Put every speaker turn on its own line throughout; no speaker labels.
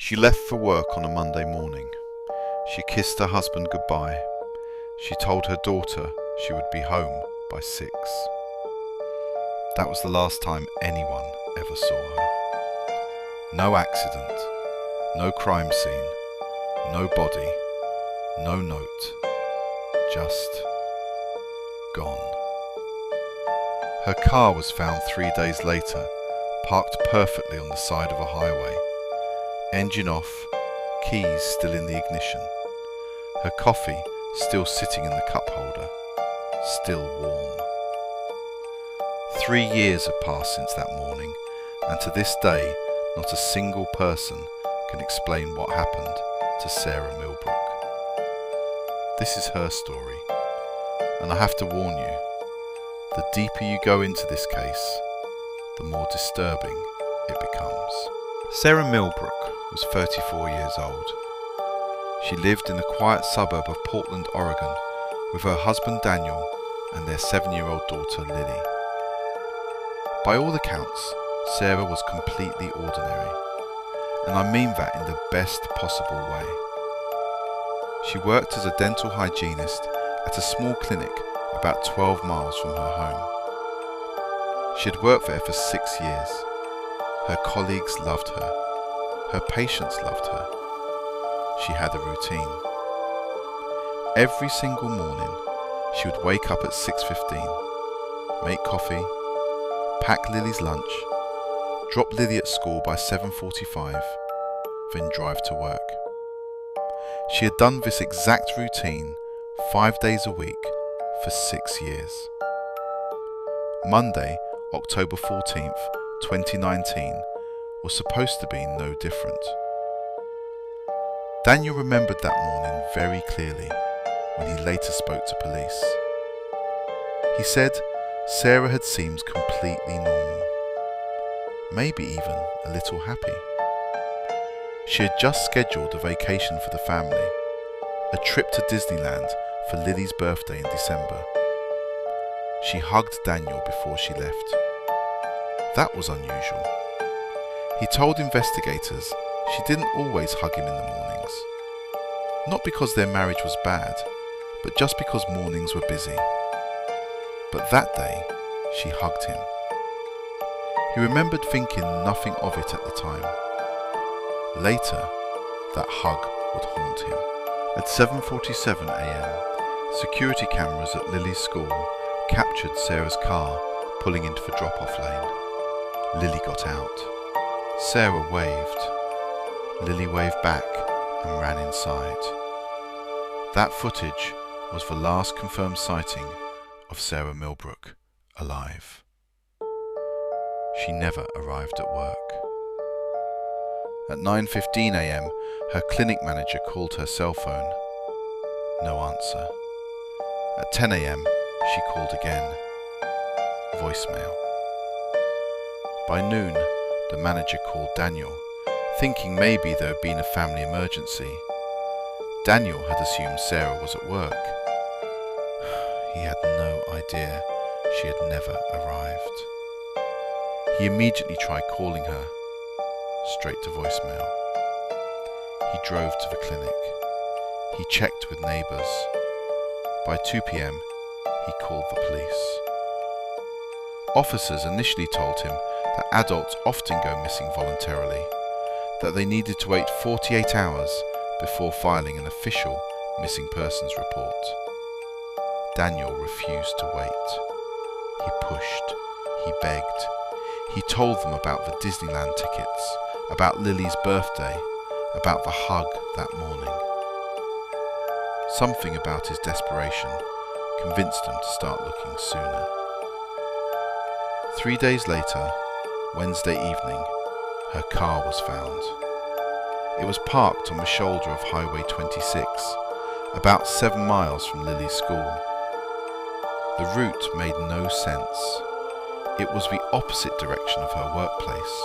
She left for work on a Monday morning. She kissed her husband goodbye. She told her daughter she would be home by 6. That was the last time anyone ever saw her. No accident, no crime scene, no body, no note, just gone. Her car was found 3 days later, parked perfectly on the side of a highway. Engine off, keys still in the ignition. Her coffee still sitting in the cup holder, still warm. 3 years have passed since that morning, and to this day, not a single person can explain what happened to Sarah Millbrook. This is her story, and I have to warn you, the deeper you go into this case, the more disturbing it becomes. Sarah Millbrook was 34 years old. She lived in the quiet suburb of Portland, Oregon, with her husband Daniel and their 7-year-old daughter Lily. By all accounts, Sarah was completely ordinary, and I mean that in the best possible way. She worked as a dental hygienist at a small clinic about 12 miles from her home. She had worked there for 6 years. Her colleagues loved her. Her patients loved her. She had a routine. Every single morning, she would wake up at 6:15, make coffee, pack Lily's lunch, drop Lily at school by 7:45, then drive to work. She had done this exact routine 5 days a week for 6 years. Monday, October 14th, 2019, was supposed to be no different. Daniel remembered that morning very clearly when he later spoke to police. He said Sarah had seemed completely normal, maybe even a little happy. She had just scheduled a vacation for the family, a trip to Disneyland for Lily's birthday in December. She hugged Daniel before she left. That was unusual. He told investigators she didn't always hug him in the mornings. Not because their marriage was bad, but just because mornings were busy. But that day, she hugged him. He remembered thinking nothing of it at the time. Later, that hug would haunt him. At 7:47 a.m., security cameras at Lily's school captured Sarah's car pulling into the drop-off lane. Lily got out. Sarah waved. Lily waved back and ran inside. That footage was the last confirmed sighting of Sarah Millbrook alive. She never arrived at work. At 9:15 a.m, her clinic manager called her cell phone. No answer. At 10 a.m, she called again. Voicemail. By noon, the manager called Daniel, thinking maybe there had been a family emergency. Daniel had assumed Sarah was at work. He had no idea she had never arrived. He immediately tried calling her, straight to voicemail. He drove to the clinic. He checked with neighbours. By 2 p.m, he called the police. Officers initially told him that adults often go missing voluntarily, that they needed to wait 48 hours before filing an official missing persons report. Daniel refused to wait. He pushed, he begged, he told them about the Disneyland tickets, about Lily's birthday, about the hug that morning. Something about his desperation convinced him to start looking sooner. 3 days later, Wednesday evening, her car was found. It was parked on the shoulder of Highway 26, about 7 miles from Lily's school. The route made no sense. It was the opposite direction of her workplace.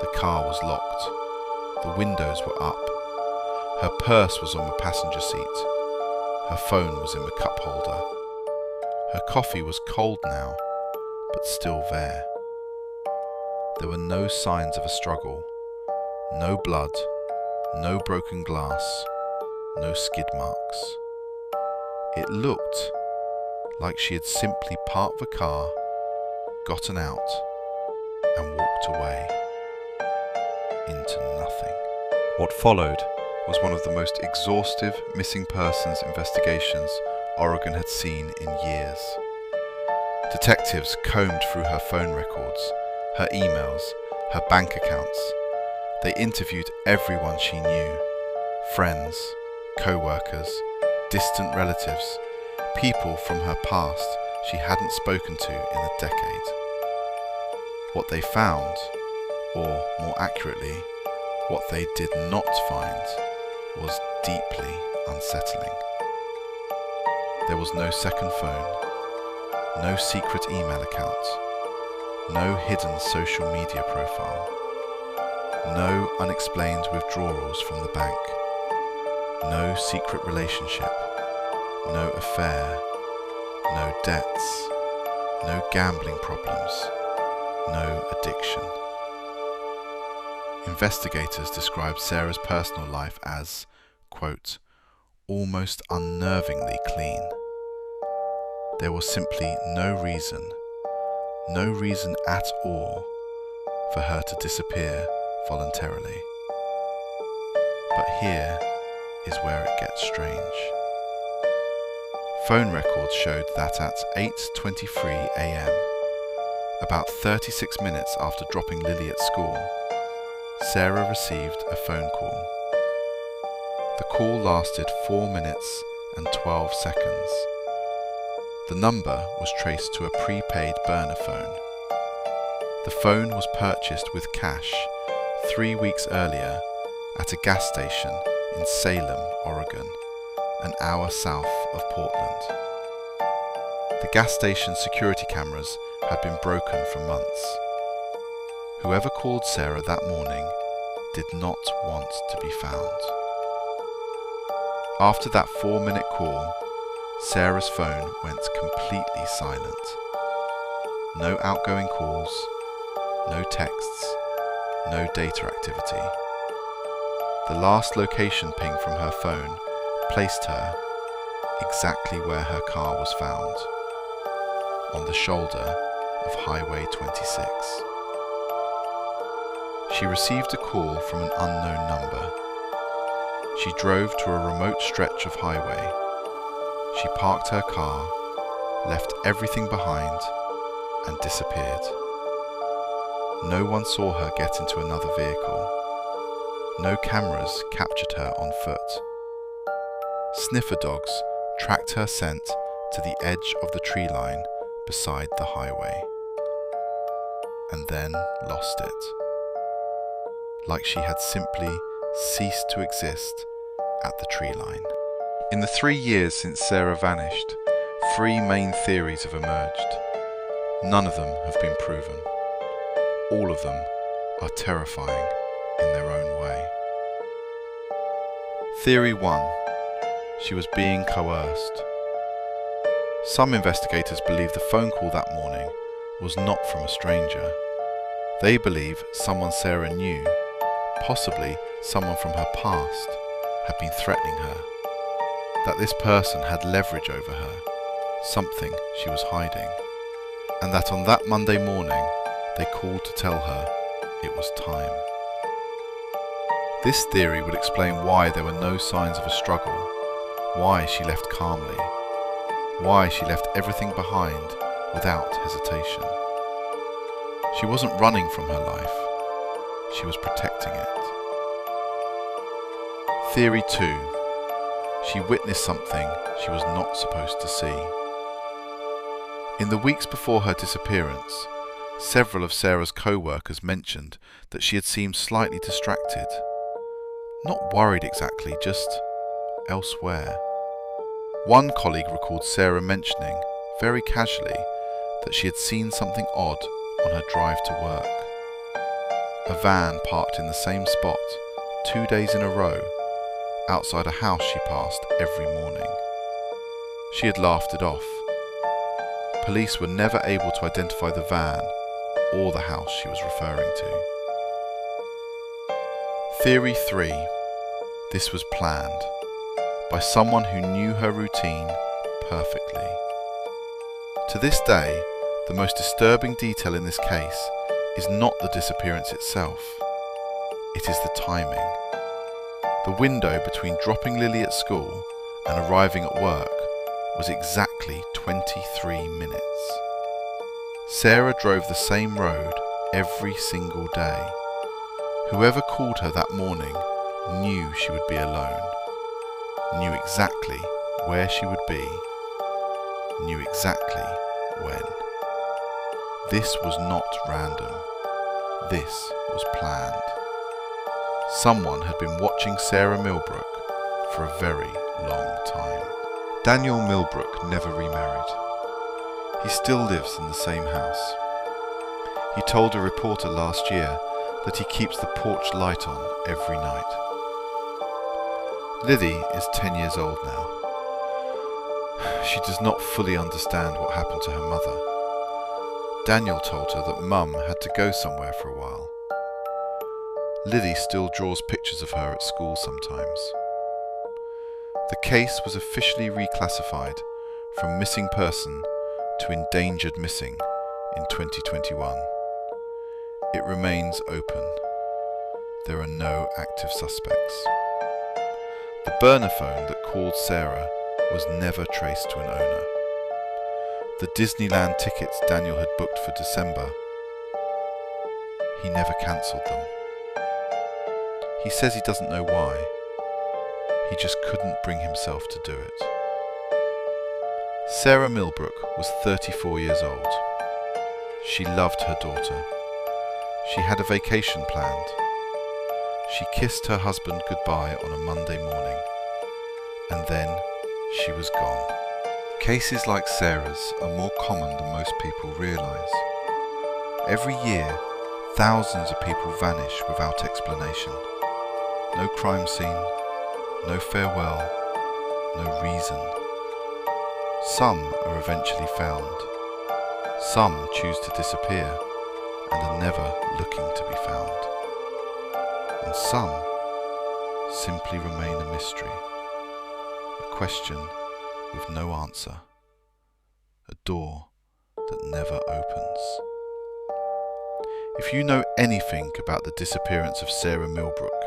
The car was locked. The windows were up. Her purse was on the passenger seat. Her phone was in the cup holder. Her coffee was cold now, but still there. There were no signs of a struggle, No blood, no broken glass, no skid marks. It looked like she had simply parked the car, gotten out, and walked away into nothing. What followed was one of the most exhaustive missing persons investigations Oregon had seen in years. Detectives combed through her phone records, her emails, her bank accounts. They interviewed everyone she knew, friends, co-workers, distant relatives, people from her past she hadn't spoken to in a decade. What they found, or more accurately, what they did not find, was deeply unsettling. There was no second phone, no secret email account, no hidden social media profile, no unexplained withdrawals from the bank, no secret relationship, no affair, no debts, no gambling problems, no addiction. Investigators described Sarah's personal life as, quote, almost unnervingly clean. There was simply no reason at all for her to disappear voluntarily. But here is where it gets strange. Phone records showed that at 8:23 a.m., about 36 minutes after dropping Lily at school, Sarah received a phone call. The call lasted 4 minutes and 12 seconds. The number was traced to a prepaid burner phone. The phone was purchased with cash 3 weeks earlier at a gas station in Salem, Oregon, an hour south of Portland. The gas station security cameras had been broken for months. Whoever called Sarah that morning did not want to be found. After that 4-minute call, Sarah's phone went completely silent. No outgoing calls, no texts, no data activity. The last location ping from her phone placed her exactly where her car was found, on the shoulder of Highway 26. She received a call from an unknown number. She drove to a remote stretch of highway. She parked her car, left everything behind, and disappeared. No one saw her get into another vehicle. No cameras captured her on foot. Sniffer dogs tracked her scent to the edge of the tree line beside the highway, and then lost it. Like she had simply ceased to exist at the tree line. In the 3 years since Sarah vanished, 3 main theories have emerged. None of them have been proven. All of them are terrifying in their own way. Theory 1. She was being coerced. Some investigators believe the phone call that morning was not from a stranger. They believe someone Sarah knew, possibly someone from her past, had been threatening her. That this person had leverage over her, something she was hiding. And that on that Monday morning, they called to tell her it was time. This theory would explain why there were no signs of a struggle, why she left calmly, why she left everything behind without hesitation. She wasn't running from her life, she was protecting it. Theory 2. She witnessed something she was not supposed to see. In the weeks before her disappearance, several of Sarah's co-workers mentioned that she had seemed slightly distracted. Not worried exactly, just elsewhere. One colleague recalled Sarah mentioning, very casually, that she had seen something odd on her drive to work. A van parked in the same spot 2 days in a row, outside a house she passed every morning. She had laughed it off. Police were never able to identify the van or the house she was referring to. Theory 3. This was planned by someone who knew her routine perfectly. To this day, the most disturbing detail in this case is not the disappearance itself. It is the timing. The window between dropping Lily at school and arriving at work was exactly 23 minutes. Sarah drove the same road every single day. Whoever called her that morning knew she would be alone, knew exactly where she would be, knew exactly when. This was not random. This was planned. Someone had been watching Sarah Millbrook for a very long time. Daniel Millbrook never remarried. He still lives in the same house. He told a reporter last year that he keeps the porch light on every night. Lily is 10 years old now. She does not fully understand what happened to her mother. Daniel told her that Mum had to go somewhere for a while. Lily still draws pictures of her at school sometimes. The case was officially reclassified from missing person to endangered missing in 2021. It remains open. There are no active suspects. The burner phone that called Sarah was never traced to an owner. The Disneyland tickets Daniel had booked for December, he never cancelled them. He says he doesn't know why. He just couldn't bring himself to do it. Sarah Millbrook was 34 years old. She loved her daughter. She had a vacation planned. She kissed her husband goodbye on a Monday morning, and then she was gone. Cases like Sarah's are more common than most people realise. Every year, thousands of people vanish without explanation. No crime scene, no farewell, no reason. Some are eventually found. Some choose to disappear and are never looking to be found. And some simply remain a mystery, a question with no answer, a door that never opens. If you know anything about the disappearance of Sarah Millbrook,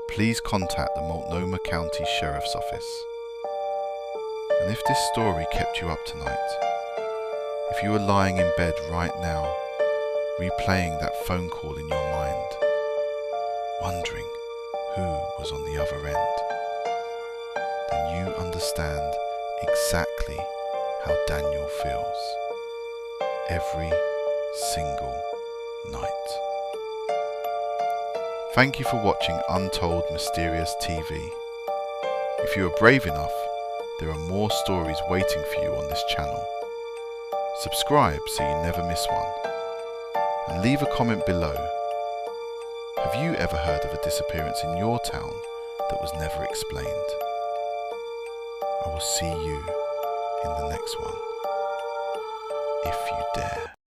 please contact the Multnomah County Sheriff's Office. And if this story kept you up tonight, if you were lying in bed right now, replaying that phone call in your mind, wondering who was on the other end, then you understand exactly how Daniel feels every single night. Thank you for watching Untold Mysterious TV. If you are brave enough, there are more stories waiting for you on this channel. Subscribe so you never miss one, and leave a comment below. Have you ever heard of a disappearance in your town that was never explained? I will see you in the next one, if you dare.